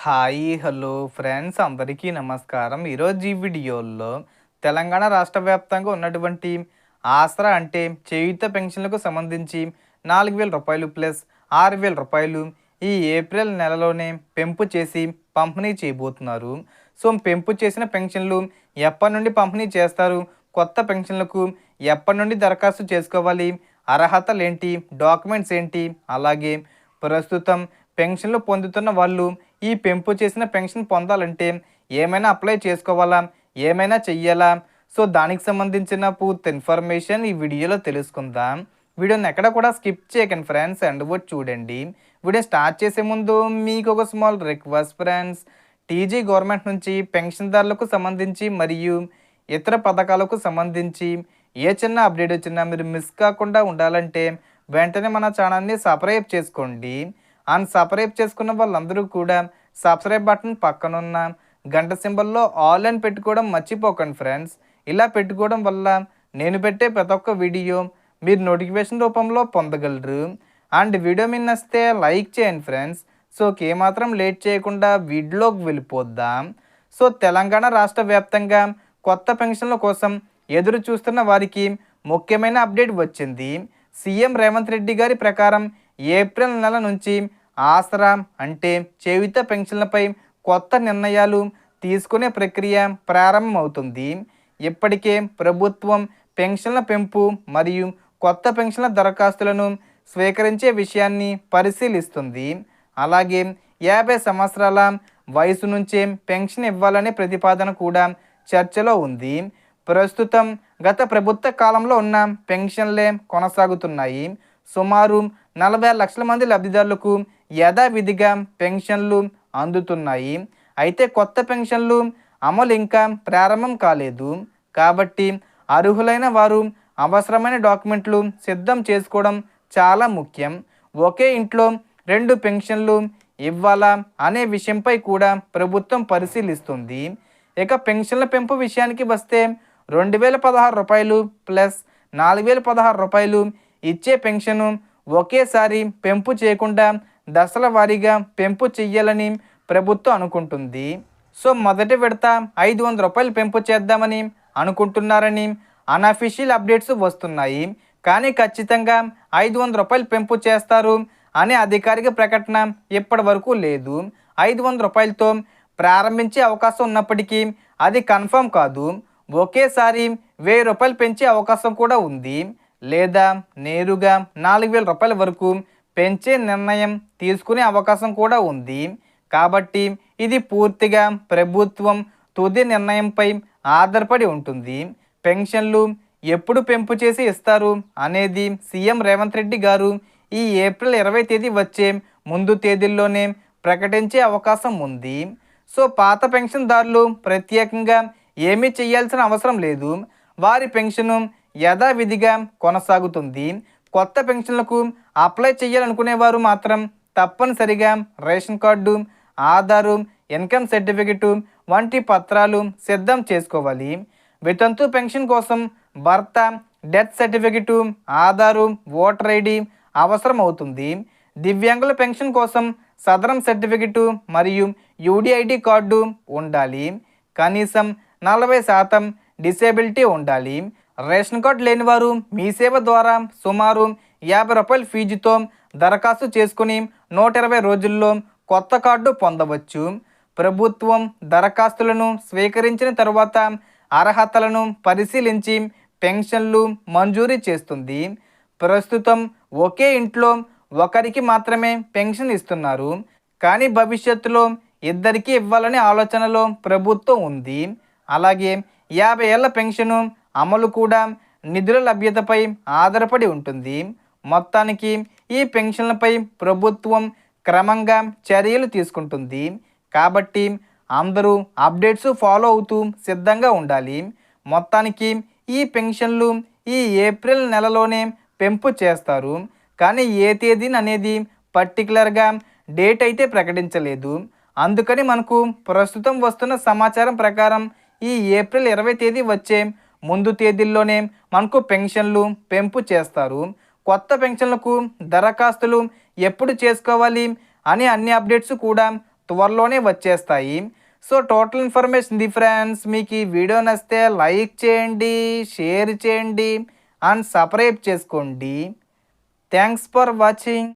Hi hello friends అందరికీ నమస్కారం. ఈరోజు ఈ వీడియోలో తెలంగాణ రాష్ట్ర వ్యాప్తంగా ఉన్నటువంటి ఆసరా అంటే చేయూత పెన్షన్లకు సంబంధించి 4,000 రూపాయలు ప్లస్ 6,000 రూపాయలు ఈ ఏప్రిల్ నెలలోనే పెంపు చేసి పంపిణీ చేయబోతున్నారు. సో పెంపు చేసిన పెన్షన్లు ఎప్పటి నుండి పంపిణీ చేస్తారు, కొత్త పెన్షన్లకు ఎప్పటి నుండి దరఖాస్తు చేసుకోవాలి, అర్హతలు ఏంటి, డాక్యుమెంట్స్ ఏంటి, అలాగే ప్రస్తుతం పెన్షన్లు పొందుతున్న వాళ్ళు ఈ పెంపు చేసిన పెన్షన్ పొందాలంటే ఏమైనా అప్లై చేసుకోవాలా, ఏమైనా చెయ్యాలా? సో దానికి సంబంధించిన పూర్తి ఇన్ఫర్మేషన్ ఈ వీడియోలో తెలుసుకుందాం. వీడియోని ఎక్కడ కూడా స్కిప్ చేయకండి ఫ్రెండ్స్, అండ్ కూడా చూడండి. వీడియో స్టార్ట్ చేసే ముందు మీకు ఒక small request friends. TG government నుంచి పెన్షన్దారులకు సంబంధించి మరియు ఇతర పథకాలకు సంబంధించి ఏ చిన్న అప్డేట్ వచ్చినా మీరు మిస్ కాకుండా ఉండాలంటే వెంటనే మన ఛానల్ని సబ్స్క్రైబ్ చేసుకోండి. అండ్ సబ్స్క్రైబ్ చేసుకున్న వాళ్ళందరూ కూడా సబ్స్క్రైబ్ బటన్ పక్కనున్న గంట సింబల్లో ఆల్ అని పెట్టుకోవడం మర్చిపోకండి ఫ్రెండ్స్. ఇలా పెట్టుకోవడం వల్ల నేను పెట్టే ప్రతి ఒక్క వీడియో మీరు నోటిఫికేషన్ రూపంలో పొందగలరు. అండ్ వీడియో మీద నచ్చితే లైక్ చేయండి ఫ్రెండ్స్. సో ఏమాత్రం లేట్ చేయకుండా వీడియోలోకి వెళ్ళిపోద్దాం. సో తెలంగాణ రాష్ట్ర వ్యాప్తంగా కొత్త పెన్షన్ల కోసం ఎదురు చూస్తున్న వారికి ముఖ్యమైన అప్డేట్ వచ్చింది. సీఎం రేవంత్ రెడ్డి గారి ప్రకారం ఏప్రిల్ నెల నుంచి ఆసరా అంటే చేయూత పెన్షన్లపై కొత్త నిర్ణయాలు తీసుకునే ప్రక్రియ ప్రారంభమవుతుంది. ఇప్పటికే ప్రభుత్వం పెన్షన్ల పెంపు మరియు కొత్త పెన్షన్ల దరఖాస్తులను స్వీకరించే విషయాన్ని పరిశీలిస్తుంది. అలాగే 50 సంవత్సరాల వయసు నుంచే పెన్షన్ ఇవ్వాలనే ప్రతిపాదన కూడా చర్చలో ఉంది. ప్రస్తుతం గత ప్రభుత్వ కాలంలో ఉన్న పెన్షన్లే కొనసాగుతున్నాయి. సుమారు 40 లక్షల మంది లబ్ధిదారులకు యథావిధిగా పెన్షన్లు అందుతున్నాయి. అయితే కొత్త పెన్షన్లు అమలు ఇంకా ప్రారంభం కాలేదు. కాబట్టి అర్హులైన వారు అవసరమైన డాక్యుమెంట్లు సిద్ధం చేసుకోవడం చాలా ముఖ్యం. ఒకే ఇంట్లో 2 పెన్షన్లు ఇవ్వాలా అనే విషయంపై కూడా ప్రభుత్వం పరిశీలిస్తుంది. ఇక పెన్షన్ల పెంపు విషయానికి వస్తే 2,016 రూపాయలు ప్లస్ 4,016 రూపాయలు ఇచ్చే పెన్షను ఒకేసారి పెంపు చేయకుండా దశల వారీగా పెంపు చెయ్యాలని ప్రభుత్వం అనుకుంటుంది. సో మొదటి విడత 500 రూపాయలు పెంపు చేద్దామని అనుకుంటున్నారని అన్అఫీషియల్ అప్డేట్స్ వస్తున్నాయి. కానీ ఖచ్చితంగా 500 రూపాయలు పెంపు చేస్తారు అనే అధికారిక ప్రకటన ఇప్పటి వరకు లేదు. 500 రూపాయలతో ప్రారంభించే అవకాశం ఉన్నప్పటికీ అది కన్ఫర్మ్ కాదు. ఒకేసారి 1000 రూపాయలు పెంచే అవకాశం కూడా ఉంది. లేదా నేరుగా 4,000 రూపాయల వరకు పెంచే నిర్ణయం తీసుకునే అవకాశం కూడా ఉంది. కాబట్టి ఇది పూర్తిగా ప్రభుత్వం తుది నిర్ణయంపై ఆధారపడి ఉంటుంది. పెన్షన్లు ఎప్పుడు పెంపు చేసి ఇస్తారు అనేది సీఎం రేవంత్ రెడ్డి గారు ఈ ఏప్రిల్ 20 తేదీ వచ్చే ముందు తేదీల్లోనే ప్రకటించే అవకాశం ఉంది. సో పాత పెన్షన్దారులు ప్రత్యేకంగా ఏమీ చేయాల్సిన అవసరం లేదు. వారి పెన్షను యథావిధిగా కొనసాగుతుంది. కొత్త పెన్షన్లకు అప్లై చేయాలనుకునేవారు మాత్రం తప్పనిసరిగా ration card, Aadhaar, income certificate వంటి పత్రాలు సిద్ధం చేసుకోవాలి. వితంతు పెన్షన్ కోసం భర్త death certificate, Aadhaar, voter ID అవసరం అవుతుంది. దివ్యాంగుల పెన్షన్ కోసం సదరం సర్టిఫికెటు మరియు యూడిఐడి కార్డు ఉండాలి. కనీసం 40% డిసేబిలిటీ ఉండాలి. రేషన్ కార్డు లేని వారు మీ సేవ ద్వారా సుమారు 50 రూపాయల ఫీజుతో దరఖాస్తు చేసుకుని 120 రోజుల్లో కొత్త కార్డు పొందవచ్చు. ప్రభుత్వం దరఖాస్తులను స్వీకరించిన తరువాత అర్హతలను పరిశీలించి పెన్షన్లు మంజూరీ చేస్తుంది. ప్రస్తుతం ఒకే ఇంట్లో ఒకరికి మాత్రమే పెన్షన్ ఇస్తున్నారు. కానీ భవిష్యత్తులో ఇద్దరికీ ఇవ్వాలనే ఆలోచనలో ప్రభుత్వం ఉంది. అలాగే 50 ఏళ్ల పెన్షను అమలు కూడా నిధుల లభ్యతపై ఆధారపడి ఉంటుంది. మొత్తానికి ఈ పెన్షన్లపై ప్రభుత్వం క్రమంగా చర్యలు తీసుకుంటుంది. కాబట్టి అందరూ అప్డేట్స్ ఫాలో అవుతూ సిద్ధంగా ఉండాలి. మొత్తానికి ఈ పెన్షన్లు ఈ ఏప్రిల్ నెలలోనే పెంపు చేస్తారు. కానీ ఏ తేదీని అనేది పర్టికులర్గా డేట్ అయితే ప్రకటించలేదు. అందుకని మనకు ప్రస్తుతం వస్తున్న సమాచారం ప్రకారం ఈ ఏప్రిల్ 20 తేదీ వచ్చే ముందు తేదీల్లోనే మనకు పెన్షన్లు పెంపు చేస్తారు. కొత్త పెన్షన్లకు దరఖాస్తులు ఎప్పుడు చేసుకోవాలి అని అన్ని అప్డేట్స్ కూడా త్వరలోనే వచ్చేస్తాయి. సో టోటల్ ఇన్ఫర్మేషన్ ఇది ఫ్రెండ్స్. మీకు ఈ వీడియో నచ్చితే లైక్ చేయండి, షేర్ చేయండి అండ్ సబ్స్క్రైబ్ చేసుకోండి. Thanks for watching.